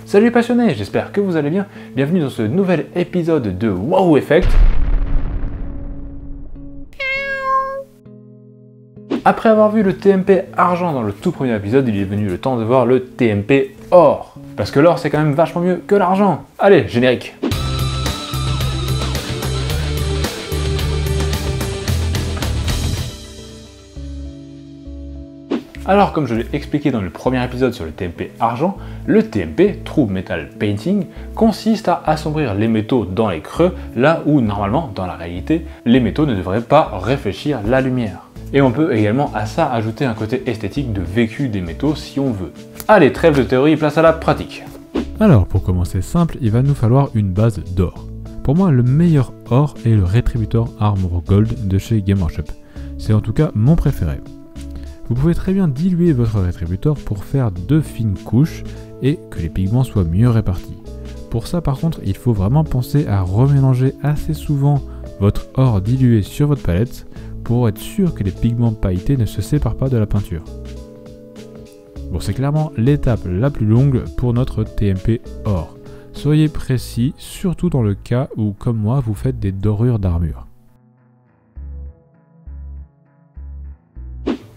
Salut les passionnés, j'espère que vous allez bien. Bienvenue dans ce nouvel épisode de Wow Effect. Après avoir vu le TMP argent dans le tout premier épisode, il est venu le temps de voir le TMP or. Parce que l'or c'est quand même vachement mieux que l'argent. Allez, générique. Alors, comme je l'ai expliqué dans le premier épisode sur le TMP argent, le TMP, True Metal Painting, consiste à assombrir les métaux dans les creux, là où normalement, dans la réalité, les métaux ne devraient pas réfléchir la lumière. Et on peut également à ça ajouter un côté esthétique de vécu des métaux si on veut. Allez, trêve de théorie, place à la pratique. Alors, pour commencer simple, il va nous falloir une base d'or. Pour moi, le meilleur or est le Retributor Armor Gold de chez Game Workshop. C'est en tout cas mon préféré. Vous pouvez très bien diluer votre Retributor pour faire de fines couches et que les pigments soient mieux répartis. Pour ça par contre, il faut vraiment penser à remélanger assez souvent votre or dilué sur votre palette pour être sûr que les pigments pailletés ne se séparent pas de la peinture. Bon, c'est clairement l'étape la plus longue pour notre TMP or. Soyez précis, surtout dans le cas où, comme moi, vous faites des dorures d'armure.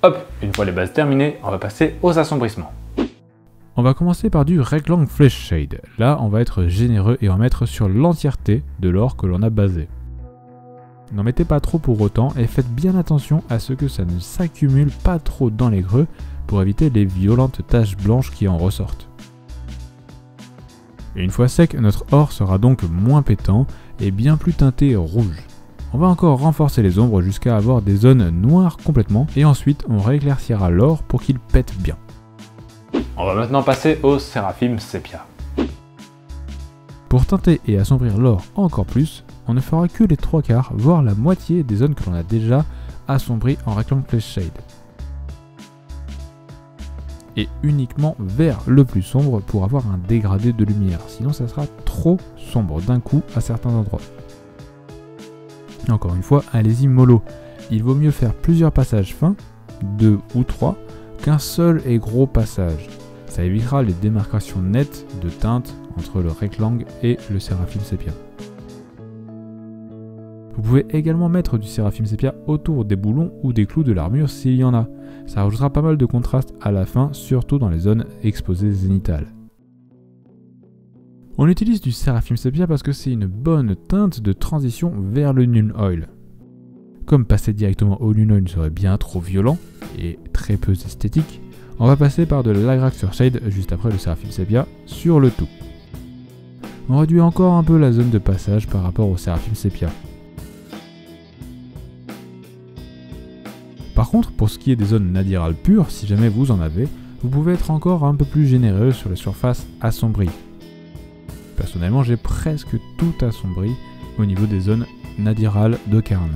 Hop, une fois les bases terminées, on va passer aux assombrissements. On va commencer par du Rectang Flesh Shade. Là, on va être généreux et en mettre sur l'entièreté de l'or que l'on a basé. N'en mettez pas trop pour autant et faites bien attention à ce que ça ne s'accumule pas trop dans les creux pour éviter les violentes taches blanches qui en ressortent. Et une fois sec, notre or sera donc moins pétant et bien plus teinté rouge. On va encore renforcer les ombres jusqu'à avoir des zones noires complètement et ensuite on rééclaircira l'or pour qu'il pète bien. On va maintenant passer au Seraphim Sepia. Pour teinter et assombrir l'or encore plus, on ne fera que les 3/4 voire la moitié des zones que l'on a déjà assombries en Rectang Flesh Shade. Et uniquement vers le plus sombre pour avoir un dégradé de lumière, sinon ça sera trop sombre d'un coup à certains endroits. Encore une fois, allez-y mollo. Il vaut mieux faire plusieurs passages fins, 2 ou 3, qu'un seul et gros passage. Ça évitera les démarcations nettes de teinte entre le Rectang et le Seraphim Sepia. Vous pouvez également mettre du Seraphim Sepia autour des boulons ou des clous de l'armure s'il y en a. Ça rajoutera pas mal de contraste à la fin, surtout dans les zones exposées zénitales. On utilise du Seraphim Sepia parce que c'est une bonne teinte de transition vers le Nuln Oil. Comme passer directement au Nuln Oil serait bien trop violent et très peu esthétique, on va passer par de la Light Shade juste après le Seraphim Sepia sur le tout. On réduit encore un peu la zone de passage par rapport au Seraphim Sepia. Par contre, pour ce qui est des zones nadirales pures, si jamais vous en avez, vous pouvez être encore un peu plus généreux sur les surfaces assombries. Personnellement, j'ai presque tout assombri au niveau des zones nadirales de Cairn.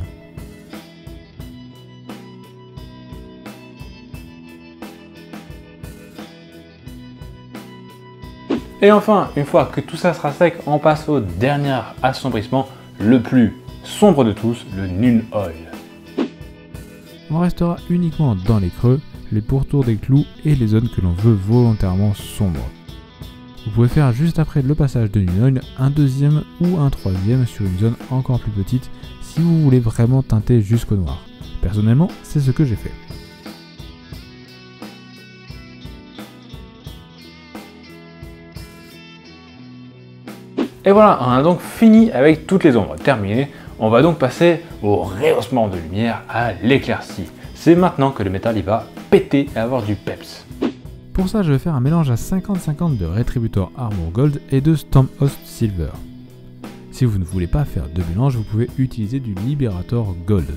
Et enfin, une fois que tout ça sera sec, on passe au dernier assombrissement, le plus sombre de tous, le Nuln Oil. On restera uniquement dans les creux, les pourtours des clous et les zones que l'on veut volontairement sombres. Vous pouvez faire juste après le passage de Nuln Oil un deuxième ou un troisième sur une zone encore plus petite si vous voulez vraiment teinter jusqu'au noir. Personnellement, c'est ce que j'ai fait. Et voilà, on a donc fini avec toutes les ombres terminées. On va donc passer au rehaussement de lumière, à l'éclaircie. C'est maintenant que le métal il va péter et avoir du peps. Pour ça, je vais faire un mélange à 50-50 de Retributor Armor Gold et de Stormhost Silver. Si vous ne voulez pas faire de mélange, vous pouvez utiliser du Liberator Gold.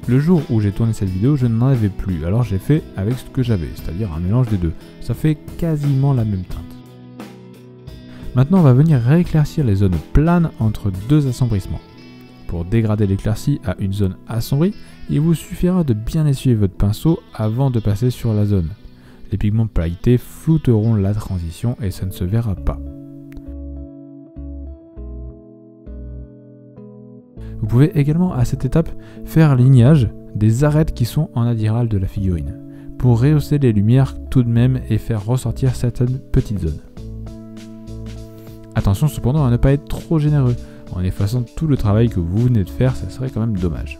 Le jour où j'ai tourné cette vidéo, je n'en avais plus, alors j'ai fait avec ce que j'avais, c'est-à-dire un mélange des deux. Ça fait quasiment la même teinte. Maintenant, on va venir rééclaircir les zones planes entre deux assombrissements. Pour dégrader l'éclaircie à une zone assombrie, il vous suffira de bien essuyer votre pinceau avant de passer sur la zone. Les pigments pailletés flouteront la transition et ça ne se verra pas. Vous pouvez également à cette étape faire lignage des arêtes qui sont en adirale de la figurine, pour rehausser les lumières tout de même et faire ressortir certaines petites zones. Attention cependant à ne pas être trop généreux, en effaçant tout le travail que vous venez de faire, ça serait quand même dommage.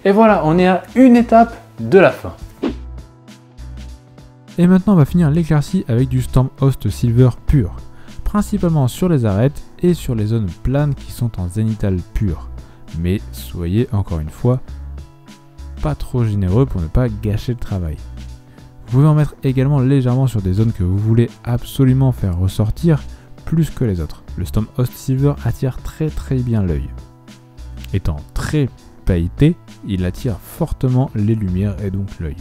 Et voilà, on est à une étape de la fin. Et maintenant on va finir l'éclaircie avec du Stormhost Silver pur, principalement sur les arêtes et sur les zones planes qui sont en zénithal pur. Mais soyez encore une fois pas trop généreux pour ne pas gâcher le travail. Vous pouvez en mettre également légèrement sur des zones que vous voulez absolument faire ressortir plus que les autres. Le Stormhost Silver attire très bien l'œil. Étant très pailleté, il attire fortement les lumières et donc l'œil.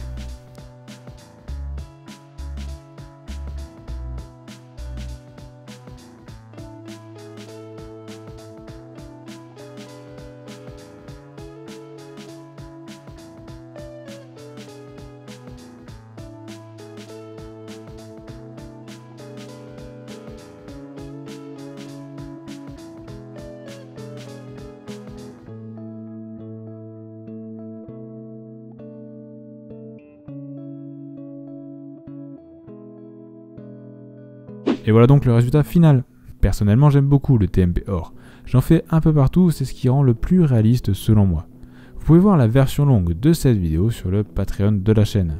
Et voilà donc le résultat final. Personnellement j'aime beaucoup le TMP Or. J'en fais un peu partout, c'est ce qui rend le plus réaliste selon moi. Vous pouvez voir la version longue de cette vidéo sur le Patreon de la chaîne.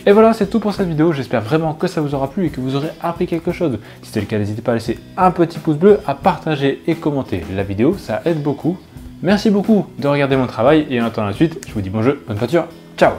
Et voilà, c'est tout pour cette vidéo, j'espère vraiment que ça vous aura plu et que vous aurez appris quelque chose. Si c'est le cas, n'hésitez pas à laisser un petit pouce bleu, à partager et commenter la vidéo, ça aide beaucoup. Merci beaucoup de regarder mon travail et en attendant la suite, je vous dis bon jeu, bonne pâture, ciao!